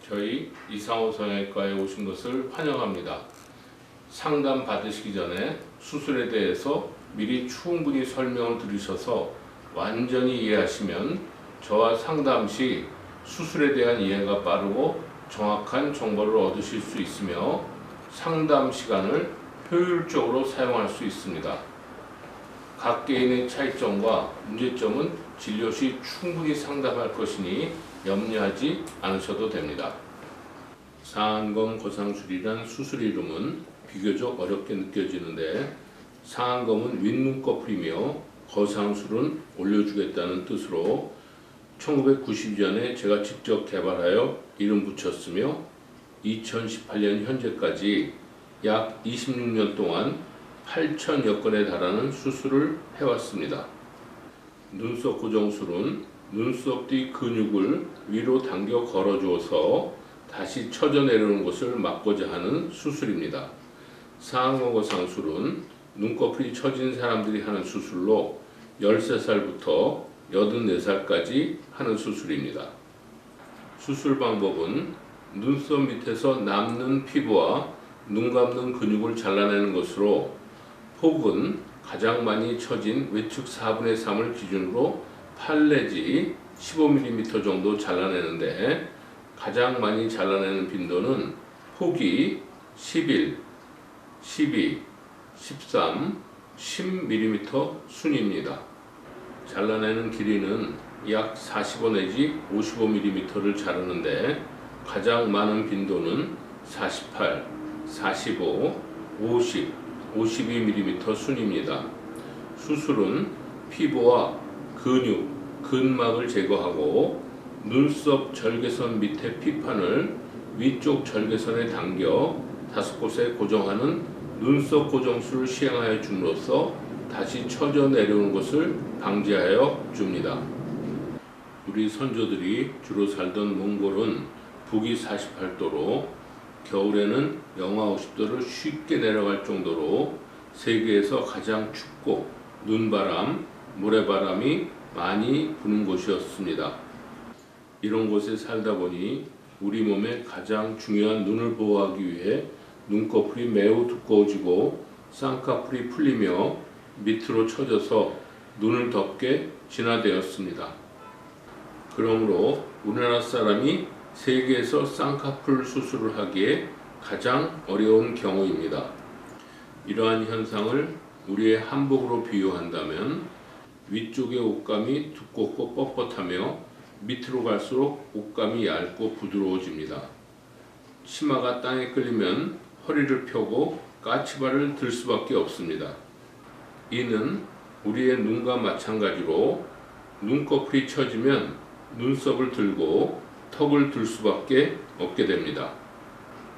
저희 이상호 성형외과에 오신 것을 환영합니다. 상담 받으시기 전에 수술에 대해서 미리 충분히 설명을 들으셔서 완전히 이해하시면 저와 상담 시 수술에 대한 이해가 빠르고 정확한 정보를 얻으실 수 있으며 상담 시간을 효율적으로 사용할 수 있습니다. 각 개인의 차이점과 문제점은 진료 시 충분히 상담할 것이니 염려하지 않으셔도 됩니다. 상안검 거상술이란 수술 이름은 비교적 어렵게 느껴지는데, 상안검은 윗눈꺼풀이며 거상술은 올려주겠다는 뜻으로 1992년에 제가 직접 개발하여 이름 붙였으며 2018년 현재까지 약 26년 동안 8,000여 건에 달하는 수술을 해왔습니다. 눈썹 고정술은 눈썹 뒤 근육을 위로 당겨 걸어주어서 다시 처져 내려오는 것을 막고자 하는 수술입니다. 상안검 거상술은 눈꺼풀이 처진 사람들이 하는 수술로 13살부터 84살까지 하는 수술입니다. 수술 방법은 눈썹 밑에서 남는 피부와 눈 감는 근육을 잘라내는 것으로, 폭은 가장 많이 처진 외측 4분의 3을 기준으로 8 내지 15mm 정도 잘라내는데, 가장 많이 잘라내는 빈도는 폭이 11, 12, 13, 10mm 순입니다. 잘라내는 길이는 약 45 내지 55mm를 자르는데, 가장 많은 빈도는 48, 45, 50, 52mm 순입니다. 수술은 피부와 근육, 근막을 제거하고 눈썹 절개선 밑에 피판을 위쪽 절개선에 당겨 5곳에 고정하는 눈썹 고정술을 시행하여 줌으로써 다시 처져 내려오는 것을 방지하여 줍니다. 우리 선조들이 주로 살던 몽골은 북위 48도로 겨울에는 영하 50도를 쉽게 내려갈 정도로 세계에서 가장 춥고 눈바람, 모래바람이 많이 부는 곳이었습니다. 이런 곳에 살다 보니 우리 몸의 가장 중요한 눈을 보호하기 위해 눈꺼풀이 매우 두꺼워지고 쌍꺼풀이 풀리며 밑으로 처져서 눈을 덮게 진화되었습니다. 그러므로 우리나라 사람이 세계에서 쌍꺼풀 수술을 하기에 가장 어려운 경우입니다. 이러한 현상을 우리의 한복으로 비유한다면, 위쪽의 옷감이 두껍고 뻣뻣하며 밑으로 갈수록 옷감이 얇고 부드러워집니다. 치마가 땅에 끌리면 허리를 펴고 까치발을 들 수밖에 없습니다. 이는 우리의 눈과 마찬가지로 눈꺼풀이 처지면 눈썹을 들고 턱을 들 수밖에 없게 됩니다.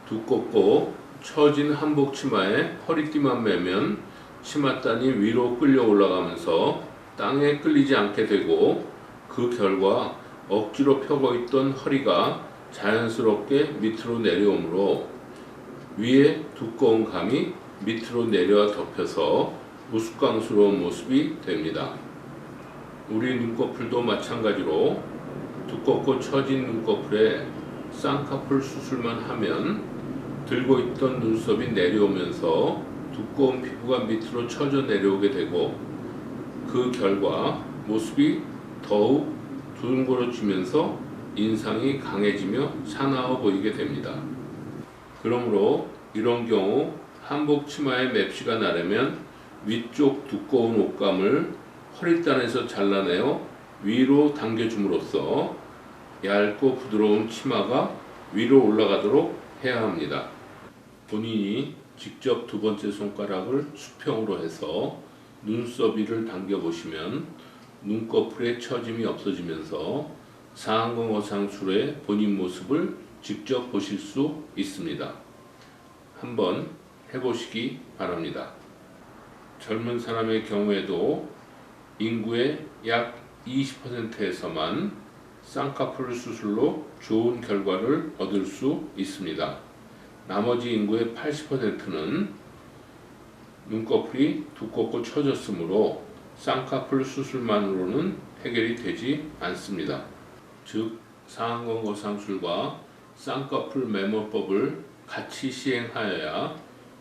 두껍고 처진 한복 치마에 허리띠만 매면 치맛단이 위로 끌려 올라가면서 땅에 끌리지 않게 되고, 그 결과 억지로 펴고 있던 허리가 자연스럽게 밑으로 내려오므로 위에 두꺼운 감이 밑으로 내려와 덮여서 우스꽝스러운 모습이 됩니다. 우리 눈꺼풀도 마찬가지로 두껍고 처진 눈꺼풀에 쌍꺼풀 수술만 하면 들고 있던 눈썹이 내려오면서 두꺼운 피부가 밑으로 처져 내려오게 되고, 그 결과 모습이 더욱 둥그러지면서 인상이 강해지며 사나워 보이게 됩니다. 그러므로 이런 경우 한복 치마에 맵시가 나려면 위쪽 두꺼운 옷감을 허리단에서 잘라내어 위로 당겨줌으로써 얇고 부드러운 치마가 위로 올라가도록 해야 합니다. 본인이 직접 두 번째 손가락을 수평으로 해서 눈썹 위를 당겨보시면 눈꺼풀의 처짐이 없어지면서 상안검 거상술의 본인 모습을 직접 보실 수 있습니다. 한번 해보시기 바랍니다. 젊은 사람의 경우에도 인구의 약 20%에서만 쌍꺼풀 수술로 좋은 결과를 얻을 수 있습니다. 나머지 인구의 80%는 눈꺼풀이 두껍고 처졌으므로 쌍꺼풀 수술만으로는 해결이 되지 않습니다. 즉 상안검 거상술과 쌍꺼풀 매몰법을 같이 시행하여야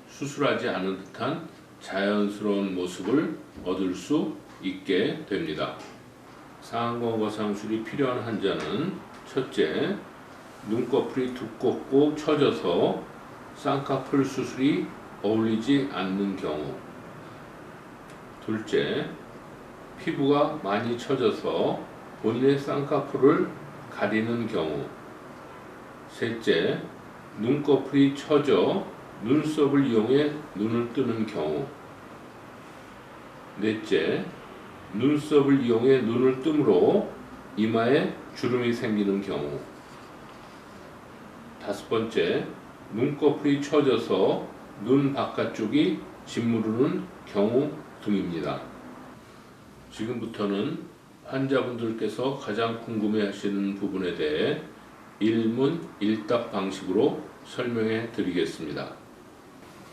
수술하지 않은 듯한 자연스러운 모습을 얻을 수 있게 됩니다. 상안검 거상술이 필요한 환자는 첫째, 눈꺼풀이 두껍고 처져서 쌍꺼풀 수술이 어울리지 않는 경우. 둘째, 피부가 많이 처져서 본인의 쌍꺼풀을 가리는 경우. 셋째, 눈꺼풀이 처져 눈썹을 이용해 눈을 뜨는 경우. 넷째, 눈썹을 이용해 눈을 뜸으로 이마에 주름이 생기는 경우. 다섯 번째, 눈꺼풀이 처져서 눈 바깥쪽이 짓무르는 경우 등입니다. 지금부터는 환자분들께서 가장 궁금해하시는 부분에 대해 일문 일답 방식으로 설명해 드리겠습니다.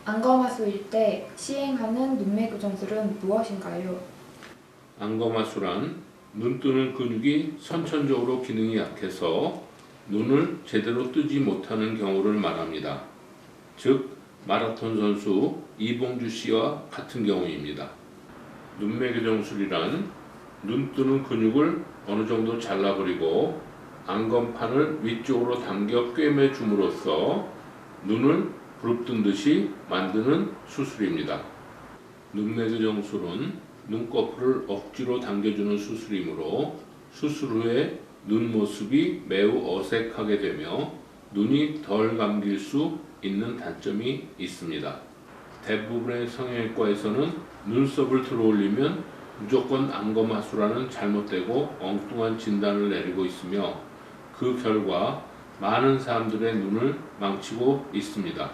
안검하수일 때 시행하는 눈매 교정술은 무엇인가요? 안검하수란 눈 뜨는 근육이 선천적으로 기능이 약해서 눈을 제대로 뜨지 못하는 경우를 말합니다. 즉 마라톤 선수 이봉주 씨와 같은 경우입니다. 눈매 교정술이란 눈 뜨는 근육을 어느 정도 잘라버리고 안검판을 위쪽으로 당겨 꿰매 줌으로써 눈을 부릅뜬 듯이 만드는 수술입니다. 눈매 교정술은 눈꺼풀을 억지로 당겨주는 수술이므로 수술 후에 눈 모습이 매우 어색하게 되며 눈이 덜 감길 수 있는 단점이 있습니다. 대부분의 성형외과에서는 눈썹을 들어올리면 무조건 안검하수라는 잘못되고 엉뚱한 진단을 내리고 있으며 그 결과 많은 사람들의 눈을 망치고 있습니다.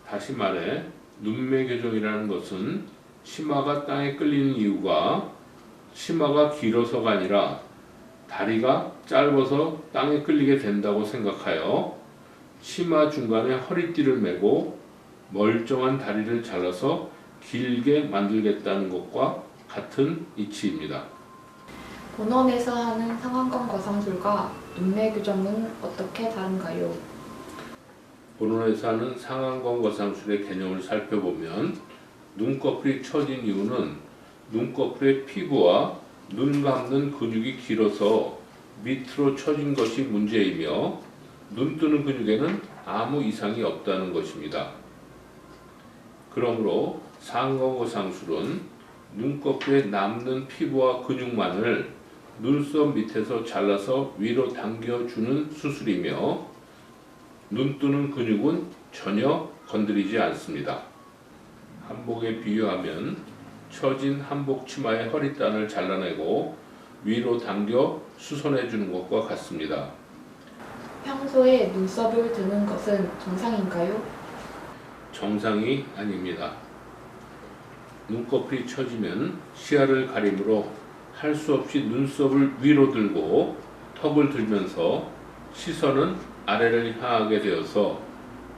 다시 말해 눈매 교정이라는 것은 치마가 땅에 끌리는 이유가 치마가 길어서가 아니라 다리가 짧아서 땅에 끌리게 된다고 생각하여 치마 중간에 허리띠를 메고 멀쩡한 다리를 잘라서 길게 만들겠다는 것과 같은 이치입니다. 본원에서 하는 상안검 거상술과 눈매 교정은 어떻게 다른가요? 본원에서 하는 상안검 거상술의 개념을 살펴보면 눈꺼풀이 처진 이유는 눈꺼풀의 피부와 눈 감는 근육이 길어서 밑으로 처진 것이 문제이며 눈 뜨는 근육에는 아무 이상이 없다는 것입니다. 그러므로 상안검 거상술은 눈꺼풀에 남는 피부와 근육만을 눈썹 밑에서 잘라서 위로 당겨주는 수술이며 눈 뜨는 근육은 전혀 건드리지 않습니다. 한복에 비유하면 처진 한복 치마의 허리단을 잘라내고 위로 당겨 수선해 주는 것과 같습니다. 평소에 눈썹을 드는 것은 정상인가요? 정상이 아닙니다. 눈꺼풀이 처지면 시야를 가리므로 할 수 없이 눈썹을 위로 들고 턱을 들면서 시선은 아래를 향하게 되어서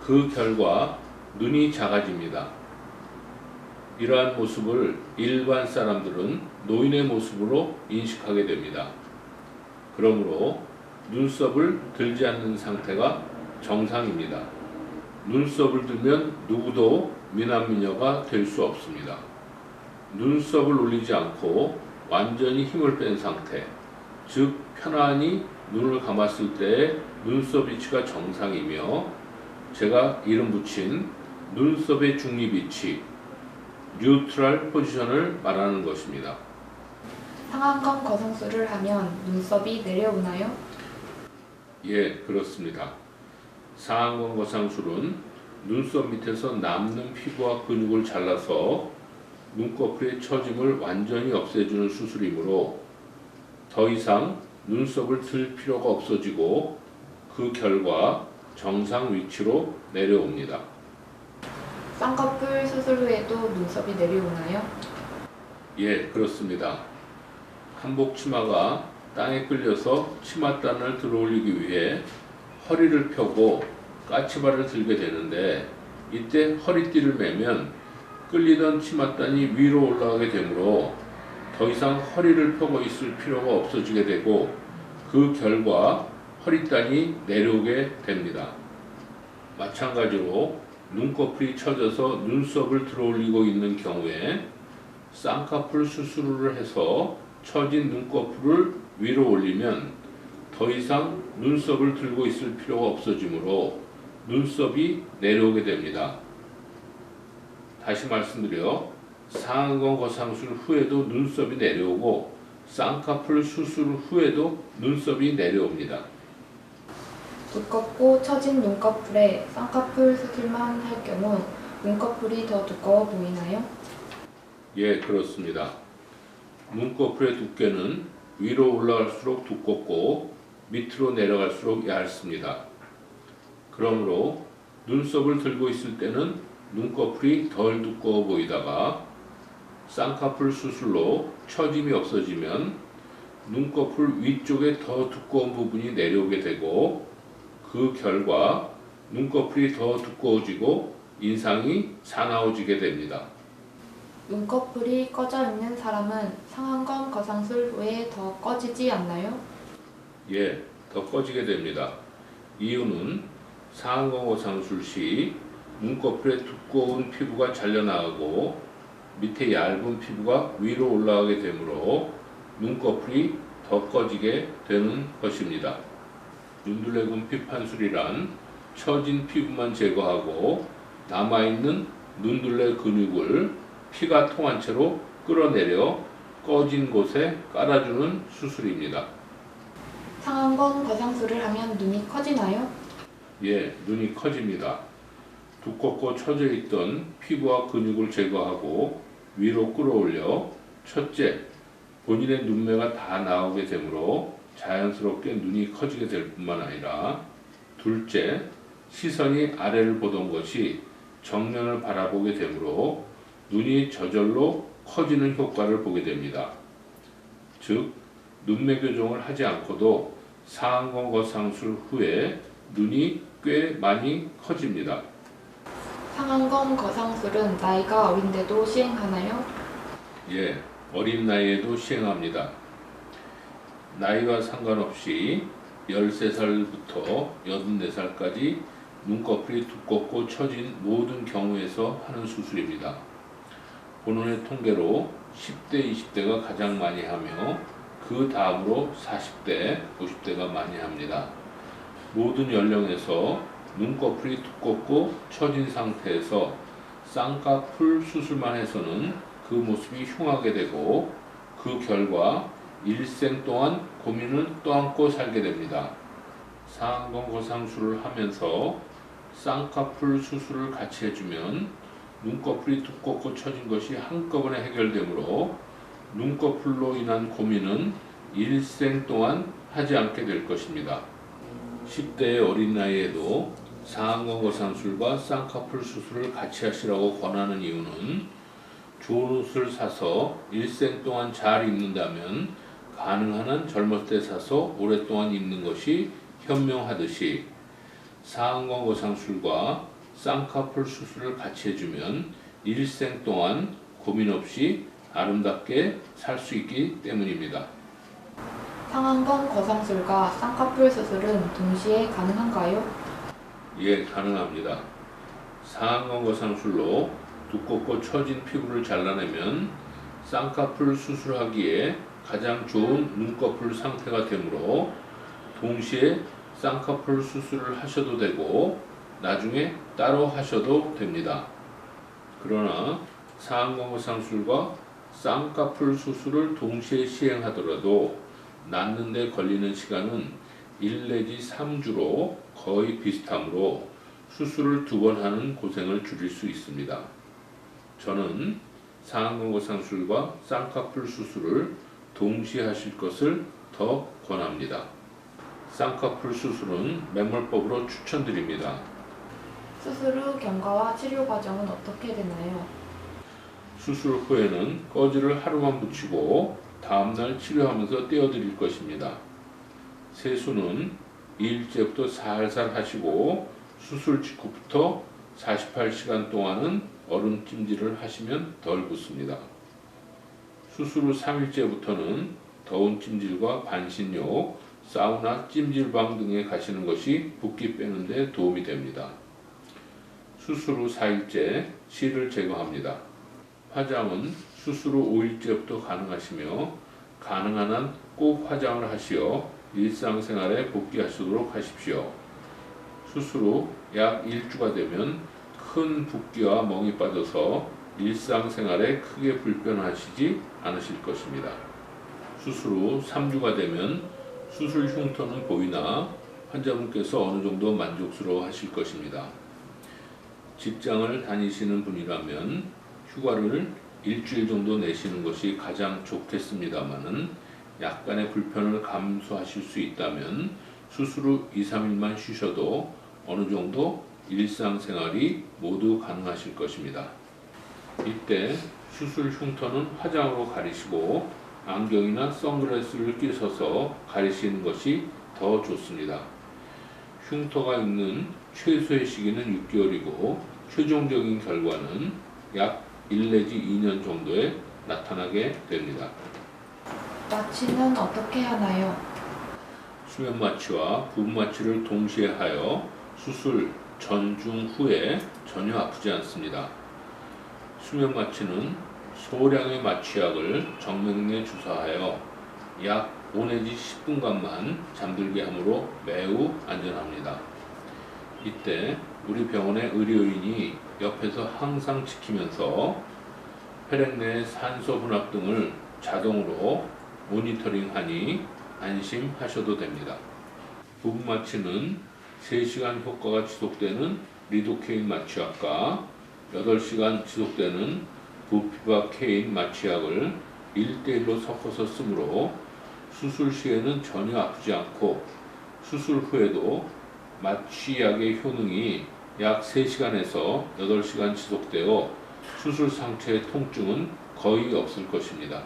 그 결과 눈이 작아집니다. 이러한 모습을 일반 사람들은 노인의 모습으로 인식하게 됩니다. 그러므로 눈썹을 들지 않는 상태가 정상입니다. 눈썹을 들면 누구도 미남미녀가 될 수 없습니다. 눈썹을 올리지 않고 완전히 힘을 뺀 상태, 즉 편안히 눈을 감았을 때의 눈썹 위치가 정상이며 제가 이름 붙인 눈썹의 중립 위치, 뉴트럴 포지션을 말하는 것입니다. 상안검 거상술을 하면 눈썹이 내려오나요? 예, 그렇습니다. 상안검 거상술은 눈썹 밑에서 남는 피부와 근육을 잘라서 눈꺼풀의 처짐을 완전히 없애주는 수술이므로 더 이상 눈썹을 들 필요가 없어지고 그 결과 정상 위치로 내려옵니다. 쌍꺼풀 수술 후에도 눈썹이 내려오나요? 예, 그렇습니다. 한복 치마가 땅에 끌려서 치맛단을 들어올리기 위해 허리를 펴고 까치발을 들게 되는데 이때 허리띠를 매면 끌리던 치맛단이 위로 올라가게 되므로 더 이상 허리를 펴고 있을 필요가 없어지게 되고 그 결과 허리단이 내려오게 됩니다. 마찬가지로 눈꺼풀이 처져서 눈썹을 들어올리고 있는 경우에 쌍꺼풀 수술을 해서 처진 눈꺼풀을 위로 올리면 더 이상 눈썹을 들고 있을 필요가 없어지므로 눈썹이 내려오게 됩니다. 다시 말씀드려 상안검 거상술 후에도 눈썹이 내려오고 쌍꺼풀 수술 후에도 눈썹이 내려옵니다. 두껍고 처진 눈꺼풀에 쌍꺼풀 수술만 할 경우 눈꺼풀이 더 두꺼워 보이나요? 예, 그렇습니다. 눈꺼풀의 두께는 위로 올라갈수록 두껍고 밑으로 내려갈수록 얇습니다. 그러므로 눈썹을 들고 있을 때는 눈꺼풀이 덜 두꺼워 보이다가 쌍꺼풀 수술로 처짐이 없어지면 눈꺼풀 위쪽에 더 두꺼운 부분이 내려오게 되고 그 결과 눈꺼풀이 더 두꺼워지고 인상이 사나워지게 됩니다. 눈꺼풀이 꺼져 있는 사람은 상안검 거상술 후에 더 꺼지지 않나요? 예, 더 꺼지게 됩니다. 이유는 상안검 거상술 시 눈꺼풀에 두꺼운 피부가 잘려나가고 밑에 얇은 피부가 위로 올라가게 되므로 눈꺼풀이 더 꺼지게 되는 것입니다. 눈둘레근 피판술이란 처진 피부만 제거하고 남아있는 눈둘레 근육을 피가 통한 채로 끌어내려 꺼진 곳에 깔아주는 수술입니다. 상안검 거상술을 하면 눈이 커지나요? 예, 눈이 커집니다. 두껍고 처져 있던 피부와 근육을 제거하고 위로 끌어올려 첫째, 본인의 눈매가 다 나오게 되므로 자연스럽게 눈이 커지게 될 뿐만 아니라 둘째, 시선이 아래를 보던 것이 정면을 바라보게 되므로 눈이 저절로 커지는 효과를 보게 됩니다. 즉, 눈매 교정을 하지 않고도 상안검 거상술 후에 눈이 꽤 많이 커집니다. 상안검 거상술은 나이가 어린데도 시행하나요? 예, 어린 나이에도 시행합니다. 나이와 상관없이 13살부터 84살까지 눈꺼풀이 두껍고 처진 모든 경우에서 하는 수술입니다. 본원의 통계로 10대, 20대가 가장 많이 하며 그 다음으로 40대, 50대가 많이 합니다. 모든 연령에서 눈꺼풀이 두껍고 처진 상태에서 쌍꺼풀 수술만 해서는 그 모습이 흉하게 되고 그 결과 일생 동안 고민을 떠안고 살게 됩니다. 상안검 거상술을 하면서 쌍꺼풀 수술을 같이 해주면 눈꺼풀이 두껍고 처진 것이 한꺼번에 해결되므로 눈꺼풀로 인한 고민은 일생 동안 하지 않게 될 것입니다. 10대의 어린 나이에도 상안검 거상술과 쌍꺼풀 수술을 같이 하시라고 권하는 이유는 좋은 옷을 사서 일생 동안 잘 입는다면 가능한 한 젊을 때 사서 오랫동안 입는 것이 현명하듯이 상안검 거상술과 쌍꺼풀 수술을 같이 해주면 일생 동안 고민 없이 아름답게 살 수 있기 때문입니다. 상안검 거상술과 쌍꺼풀 수술은 동시에 가능한가요? 예, 가능합니다. 상안검 거상술로 두껍고 처진 피부를 잘라내면 쌍꺼풀 수술하기에 가장 좋은 눈꺼풀 상태가 되므로 동시에 쌍꺼풀 수술을 하셔도 되고 나중에 따로 하셔도 됩니다. 그러나 상안검 거상술과 쌍꺼풀 수술을 동시에 시행하더라도 낫는 데 걸리는 시간은 1 내지 3주로 거의 비슷하므로 수술을 2번 하는 고생을 줄일 수 있습니다. 저는 상안검 거상술과 쌍꺼풀 수술을 동시에 하실 것을 더 권합니다. 쌍꺼풀 수술은 매몰법으로 추천드립니다. 수술 후 경과와 치료 과정은 어떻게 되나요? 수술 후에는 꺼지를 하루만 붙이고 다음날 치료하면서 떼어드릴 것입니다. 세수는 2일째부터 살살 하시고 수술 직후부터 48시간 동안은 얼음 찜질을 하시면 덜 붓습니다. 수술 후 3일째부터는 더운 찜질과 반신욕, 사우나, 찜질방 등에 가시는 것이 붓기 빼는 데 도움이 됩니다. 수술 후 4일째 실을 제거합니다. 화장은 수술 후 5일째부터 가능하시며 가능한 한 꼭 화장을 하시어 일상생활에 복귀하시도록 하십시오. 수술 후 약 1주가 되면 큰 붓기와 멍이 빠져서 일상생활에 크게 불편하시지 않으실 것입니다. 수술 후 3주가 되면 수술 흉터는 보이나 환자분께서 어느 정도 만족스러워 하실 것입니다. 직장을 다니시는 분이라면 휴가를 일주일 정도 내시는 것이 가장 좋겠습니다만은 약간의 불편을 감수하실 수 있다면 수술 후 2, 3일만 쉬셔도 어느 정도 일상생활이 모두 가능하실 것입니다. 이때 수술 흉터는 화장으로 가리시고 안경이나 선글라스를 끼셔서 가리시는 것이 더 좋습니다. 흉터가 있는 최소의 시기는 6개월이고 최종적인 결과는 약 1 내지 2년 정도에 나타나게 됩니다. 마취는 어떻게 하나요? 수면 마취와 부분 마취를 동시에 하여 수술 전, 중, 후에 전혀 아프지 않습니다. 수면 마취는 소량의 마취약을 정맥내에 주사하여 약 5 내지 10분간만 잠들게 하므로 매우 안전합니다. 이때 우리 병원의 의료인이 옆에서 항상 지키면서 혈액 내의 산소 혼합 등을 자동으로 모니터링하니 안심하셔도 됩니다. 부분 마취는 3시간 효과가 지속되는 리도케인 마취약과 8시간 지속되는 부피바케인 마취약을 1:1로 섞어서 쓰므로 수술 시에는 전혀 아프지 않고 수술 후에도 마취약의 효능이 약 3시간에서 8시간 지속되어 수술 상처의 통증은 거의 없을 것입니다.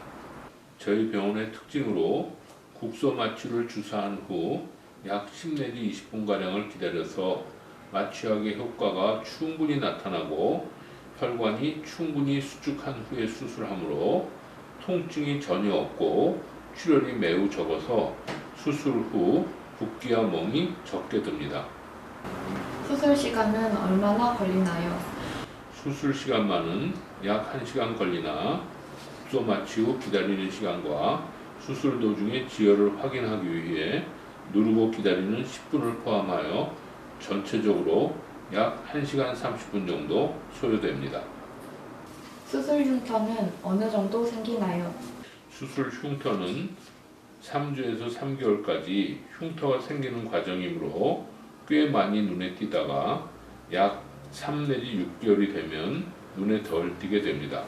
저희 병원의 특징으로 국소 마취를 주사한 후 약 10 내지 20분가량을 기다려서 마취약의 효과가 충분히 나타나고 혈관이 충분히 수축한 후에 수술하므로 통증이 전혀 없고 출혈이 매우 적어서 수술 후 붓기와 멍이 적게 듭니다. 수술 시간은 얼마나 걸리나요? 수술 시간만은 약 1시간 걸리나 국소 마취 후 기다리는 시간과 수술 도중에 지혈을 확인하기 위해 누르고 기다리는 10분을 포함하여 전체적으로 약 1시간 30분 정도 소요됩니다. 수술 흉터는 어느 정도 생기나요? 수술 흉터는 3주에서 3개월까지 흉터가 생기는 과정이므로 꽤 많이 눈에 띄다가 약 3 내지 6개월이 되면 눈에 덜 띄게 됩니다.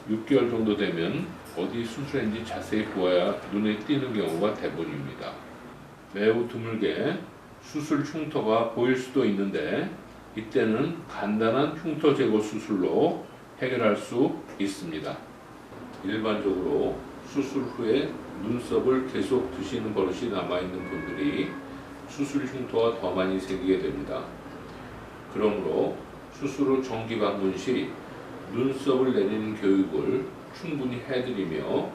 6개월 정도 되면 어디 수술했는지 자세히 보아야 눈에 띄는 경우가 대부분입니다. 매우 드물게 수술 흉터가 보일 수도 있는데 이때는 간단한 흉터 제거 수술로 해결할 수 있습니다. 일반적으로 수술 후에 눈썹을 계속 드시는 버릇이 남아있는 분들이 수술 흉터가 더 많이 생기게 됩니다. 그러므로 수술 후 정기 방문 시 눈썹을 내리는 교육을 충분히 해드리며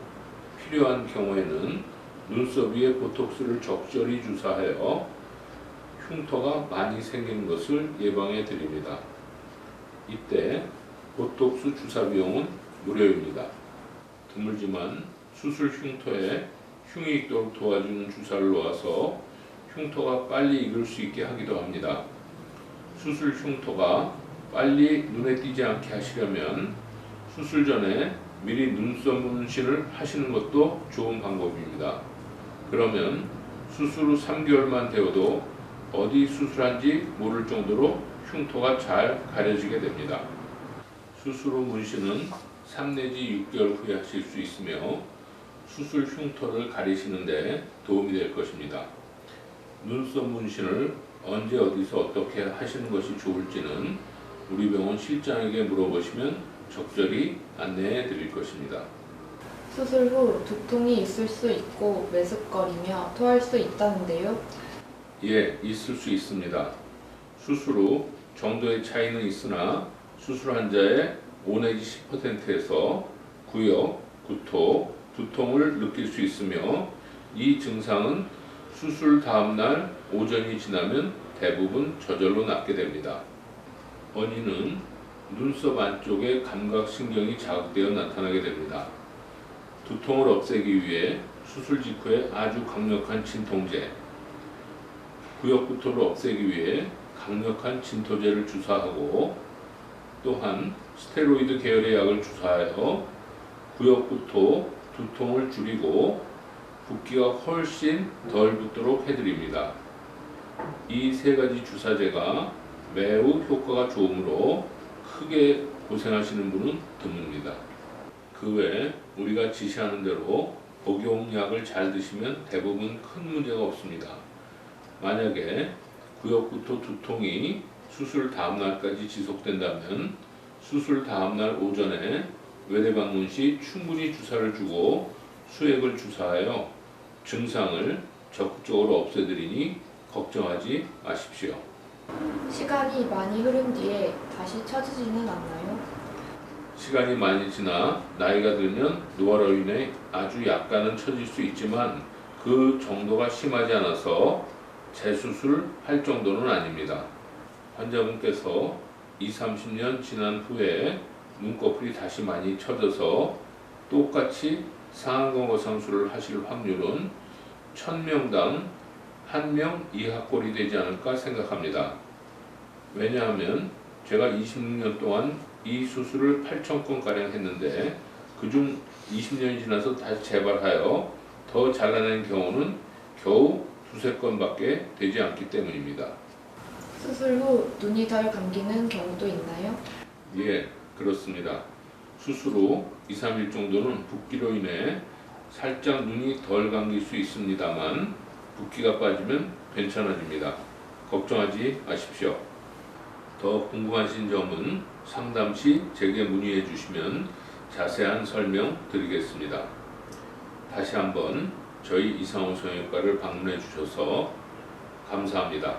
필요한 경우에는 눈썹 위에 보톡스를 적절히 주사하여 흉터가 많이 생기는 것을 예방해 드립니다. 이때 보톡스 주사 비용은 무료입니다. 드물지만 수술 흉터에 흉이 있도록 도와주는 주사를 놓아서 흉터가 빨리 익을 수 있게 하기도 합니다. 수술 흉터가 빨리 눈에 띄지 않게 하시려면 수술 전에 미리 눈썹 문신을 하시는 것도 좋은 방법입니다. 그러면 수술 후 3개월만 되어도 어디 수술한지 모를 정도로 흉터가 잘 가려지게 됩니다. 수술 후 문신은 3 내지 6개월 후에 하실 수 있으며 수술 흉터를 가리시는데 도움이 될 것입니다. 눈썹 문신을 언제 어디서 어떻게 하시는 것이 좋을지는 우리 병원 실장에게 물어보시면 적절히 안내해 드릴 것입니다. 수술 후 두통이 있을 수 있고 메스꺼리며 토할 수 있다는데요. 예, 있을 수 있습니다. 수술 후 정도의 차이는 있으나 수술 환자의 5 내지 10%에서 구역, 구토, 두통을 느낄 수 있으며 이 증상은 수술 다음날 오전이 지나면 대부분 저절로 낫게 됩니다. 원인은 눈썹 안쪽의 감각신경이 자극되어 나타나게 됩니다. 두통을 없애기 위해 수술 직후에 아주 강력한 진통제, 구역구토를 없애기 위해 강력한 진토제를 주사하고 또한 스테로이드 계열의 약을 주사하여 구역구토, 두통을 줄이고 붓기가 훨씬 덜 붙도록 해드립니다. 이 세 가지 주사제가 매우 효과가 좋으므로 크게 고생하시는 분은 드뭅니다. 그 외 우리가 지시하는 대로 복용약을 잘 드시면 대부분 큰 문제가 없습니다. 만약에 구역구토 두통이 수술 다음날까지 지속된다면 수술 다음날 오전에 외래 방문 시 충분히 주사를 주고 수액을 주사하여 증상을 적극적으로 없애드리니 걱정하지 마십시오. 시간이 많이 흐른 뒤에 다시 처지지는 않나요? 시간이 많이 지나 나이가 들면 노화로 인해 아주 약간은 처질 수 있지만 그 정도가 심하지 않아서 재수술할 정도는 아닙니다. 환자분께서 20-30년 지난 후에 눈꺼풀이 다시 많이 처져서 똑같이 상안검 거상술을 하실 확률은 1000명당 1명 이하꼴이 되지 않을까 생각합니다. 왜냐하면 제가 26년 동안 이 수술을 8,000건가량 했는데 그중 20년이 지나서 다시 재발하여 더 잘라낸 경우는 겨우 2-3건밖에 되지 않기 때문입니다. 수술 후 눈이 덜 감기는 경우도 있나요? 예, 그렇습니다. 수술 후 2-3일 정도는 붓기로 인해 살짝 눈이 덜 감길 수 있습니다만 붓기가 빠지면 괜찮아집니다. 걱정하지 마십시오. 더 궁금하신 점은 상담 시 제게 문의해 주시면 자세한 설명 드리겠습니다. 다시 한번 저희 이상호 성형외과를 방문해 주셔서 감사합니다.